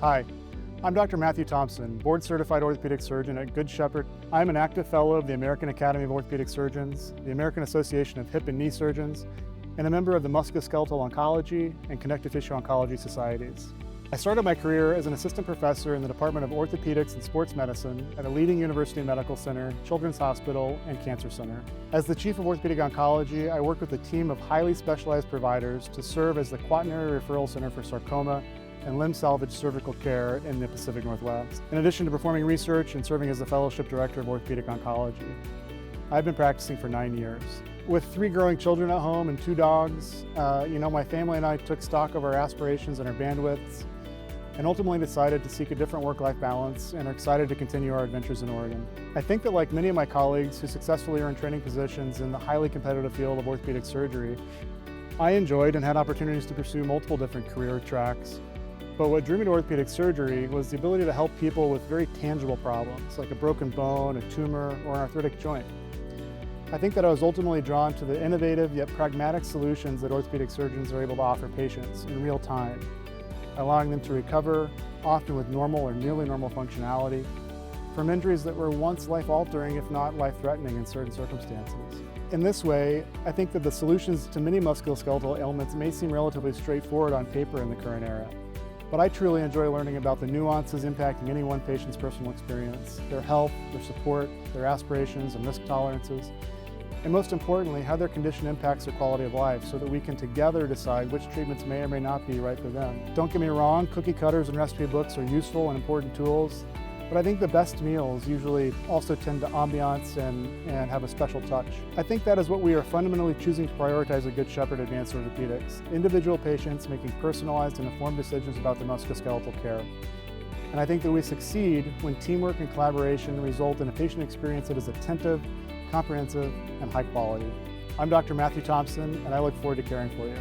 Hi, I'm Dr. Matthew Thompson, board-certified orthopedic surgeon at Good Shepherd. I'm an active fellow of the American Academy of Orthopedic Surgeons, the American Association of Hip and Knee Surgeons, and a member of the Musculoskeletal Oncology and Connective Tissue Oncology Societies. I started my career as an assistant professor in the Department of Orthopedics and Sports Medicine at a leading university medical center, Children's Hospital, and Cancer Center. As the Chief of Orthopedic Oncology, I worked with a team of highly specialized providers to serve as the quaternary referral center for sarcoma and limb salvage surgical care in the Pacific Northwest. In addition to performing research and serving as the Fellowship Director of Orthopedic Oncology, I've been practicing for 9 years. With 3 growing children at home and 2 dogs, my family and I took stock of our aspirations and our bandwidths, and ultimately decided to seek a different work-life balance and are excited to continue our adventures in Oregon. I think that like many of my colleagues who successfully earned training positions in the highly competitive field of orthopedic surgery, I enjoyed and had opportunities to pursue multiple different career tracks. But what drew me to orthopedic surgery was the ability to help people with very tangible problems, like a broken bone, a tumor, or an arthritic joint. I think that I was ultimately drawn to the innovative yet pragmatic solutions that orthopedic surgeons are able to offer patients in real time, allowing them to recover, often with normal or nearly normal functionality, from injuries that were once life-altering, if not life-threatening in certain circumstances. In this way, I think that the solutions to many musculoskeletal ailments may seem relatively straightforward on paper in the current era. But I truly enjoy learning about the nuances impacting any one patient's personal experience, their health, their support, their aspirations and risk tolerances, and most importantly, how their condition impacts their quality of life so that we can together decide which treatments may or may not be right for them. Don't get me wrong, cookie cutters and recipe books are useful and important tools, but I think the best meals usually also tend to ambiance and have a special touch. I think that is what we are fundamentally choosing to prioritize at Good Shepherd Advanced Orthopedics, individual patients making personalized and informed decisions about their musculoskeletal care. And I think that we succeed when teamwork and collaboration result in a patient experience that is attentive, comprehensive, and high quality. I'm Dr. Matthew Thompson, and I look forward to caring for you.